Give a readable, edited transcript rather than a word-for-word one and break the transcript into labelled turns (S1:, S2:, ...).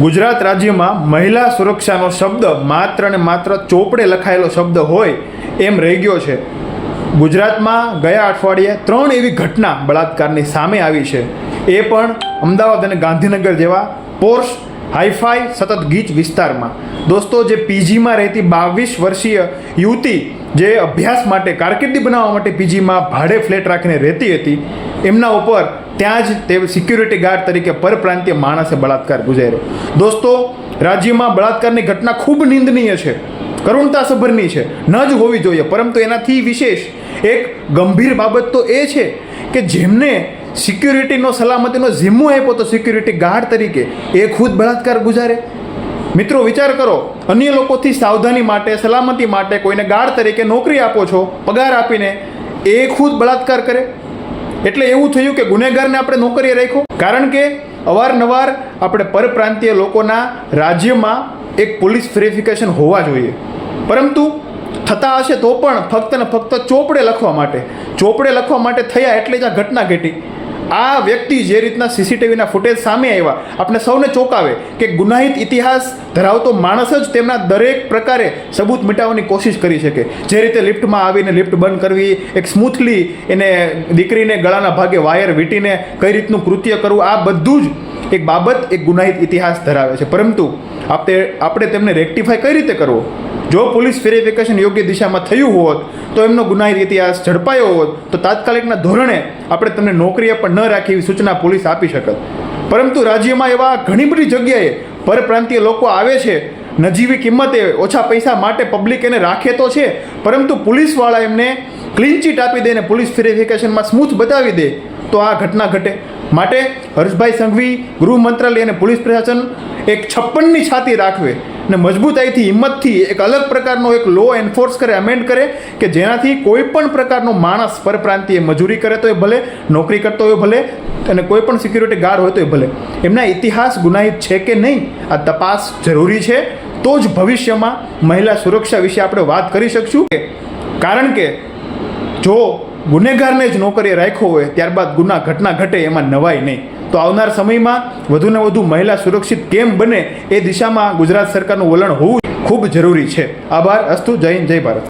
S1: ગુજરાત રાજ્યમાં મહિલા સુરક્ષાનો શબ્દ માત્ર ને માત્ર ચોપડે લખાયેલો શબ્દ હોય એમ રહી ગયો છે. ગુજરાતમાં ગયા અઠવાડિયે 3 એવી ઘટના બળાત્કારની સામે આવી છે, એ પણ અમદાવાદ અને ગાંધીનગર જેવા પોર્શ હાઈફાઈ સતત ગીચ વિસ્તારમાં. દોસ્તો, જે પીજીમાં રહેતી 22 વર્ષીય યુવતી જે અભ્યાસ માટે કારકિર્દી બનાવવા માટે પીજીમાં ભાડે ફ્લેટ રાખીને રહેતી હતી, એમના ઉપર ત્યાં જ તે સિક્યુરિટી ગાર્ડ તરીકે પરપ્રાંતીય માણસે બળાત્કાર ગુજાર્યો. દોસ્તો, રાજ્યમાં બળાત્કારની ઘટના ખૂબ નિંદનીય છે, કરુણતાસભરની છે, ન જ હોવી જોઈએ. પરંતુ એનાથી વિશેષ એક ગંભીર બાબત તો એ છે કે જેમને સિક્યુરિટીનો સલામતીનો જિમ્મો આપ્યો તો સિક્યુરિટી ગાર્ડ તરીકે, એ ખુદ બળાત્કાર ગુજારે. મિત્રો, વિચાર કરો, અન્ય લોકોથી સાવધાની માટે, સલામતી માટે કોઈને ગાર્ડ તરીકે નોકરી આપો છો પગાર આપીને, એ ખુદ બળાત્કાર કરે. એટલે એવું થયું કે ગુનેગારને આપણે નોકરીએ રાખ્યો. કારણ કે અવારનવાર આપણે પરપ્રાંતીય લોકોના રાજ્યમાં એક પોલીસ વેરિફિકેશન હોવા જોઈએ, પરંતુ થતા હશે તો પણ ફક્ત ને ફક્ત ચોપડે લખવા માટે થયા એટલે જ આ ઘટના ઘટી. આ વ્યક્તિ જે રીતના સીસીટીવીના ફૂટેજ સામે આવ્યા, આપણે સૌને ચોંકાવે કે ગુનાહિત ઇતિહાસ ધરાવતો માણસ જ તેમના દરેક પ્રકારે સબૂત મિટાવવાની કોશિશ કરી શકે. જે રીતે લિફ્ટમાં આવીને લિફ્ટ બંધ કરવી, એક સ્મૂથલી એને દીકરીને ગળાના ભાગે વાયર વીંટીને કઈ રીતનું કૃત્ય કરવું, આ બધું જ એક બાબત એક ગુનાહિત ઇતિહાસ ધરાવે છે. પરંતુ આપણે તેમને રેક્ટિફાય કઈ રીતે કરવો? જો પોલીસ વેરિફિકેશન યોગ્ય દિશામાં થયું હોત તો એમનો ગુનાહિત ઇતિહાસ ઝડપાયો હોત તો તાત્કાલિકના ધોરણે આપણે તેમને નોકરીએ પણ ન રાખી એવી સૂચના પોલીસ આપી શકત. પરંતુ રાજ્યમાં એવા ઘણી બધી જગ્યાએ પરપ્રાંતીય લોકો આવે છે, નજીવી કિંમતે ઓછા પૈસા માટે પબ્લિક એને રાખે તો છે, પરંતુ પોલીસવાળા એમને ક્લીન ચીટ આપી દે ને પોલીસ વેરિફિકેશનમાં સ્મૂથ બતાવી દે તો આ ઘટના ઘટે. માટે હર્ષભાઈ સંઘવી, ગૃહ મંત્રાલય અને પોલીસ પ્રશાસન એક 56ની છાતી રાખવે ને મજબૂતાઈથી, હિંમતથી એક અલગ પ્રકારનો એક લો એન્ફોર્સ કરે, અમેન્ડ કરે કે જેનાથી કોઈ પણ પ્રકારનો માણસ પરપ્રાંતીય મજૂરી કરે તો એ ભલે, નોકરી કરતો હોય ભલે, અને કોઈ પણ સિક્યુરિટી ગાર્ડ હોય તો એ ભલે, એમના ઇતિહાસ ગુનાહિત છે કે નહીં આ તપાસ જરૂરી છે. તો જ ભવિષ્યમાં મહિલા સુરક્ષા વિશે આપણે વાત કરી શકશું. કારણ કે જો ગુનેગારને જ નોકરીએ રાખ્યો હોય ત્યારબાદ ઘટના ઘટે એમાં નવાઈ નહીં. તો આવનાર સમયમાં વધુને વધુ મહિલા સુરક્ષિત કેમ બને એ દિશામાં ગુજરાત સરકારનું વલણ હોવું ખૂબ જરૂરી છે. આભાર. અસ્તુ. જય હિન્દ, જય ભારત.